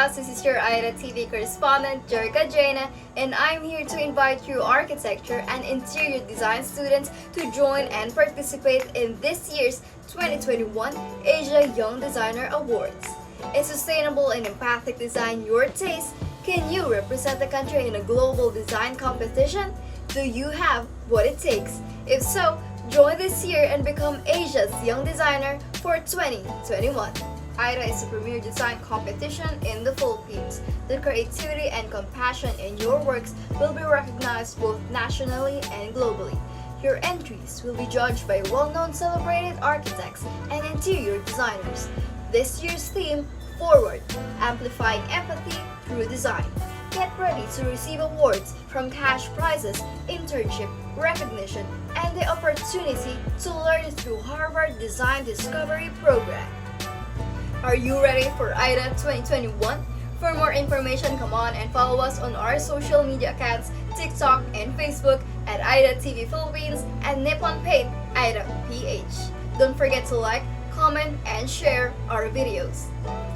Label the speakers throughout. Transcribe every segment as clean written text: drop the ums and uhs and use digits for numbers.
Speaker 1: house, this is your AYDATV correspondent, Jericha, and I'm here to invite you architecture and interior design students to join and participate in this year's 2021 Asia Young Designer Awards. Is sustainable and empathic design your taste? Can you represent the country in a global design competition? Do you have what it takes? If so, join this year and become Asia's Young Designer for 2021. AYDA is a premier design competition in the Philippines. The creativity and compassion in your works will be recognized both nationally and globally. Your entries will be judged by well-known celebrated architects and interior designers. This year's theme, Forward, Amplifying Empathy Through Design. Get ready to receive awards from cash prizes, internship, recognition, and the opportunity to learn through Harvard Design Discovery Program. Are you ready for AYDA 2021? For more information, come on and follow us on our social media accounts, TikTok and Facebook at AYDATV Philippines and Nippon Paint AYDA PH. Don't forget to like, comment, and share our videos.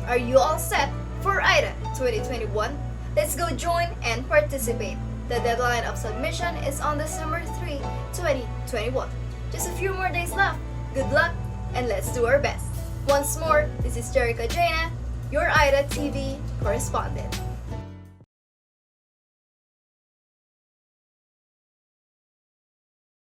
Speaker 1: Are you all set for AYDA 2021? Let's go join and participate. The deadline of submission is on December 3, 2021. Just a few more days left. Good luck, and let's do our best. Once more, this is Jericha, your AYDATV correspondent.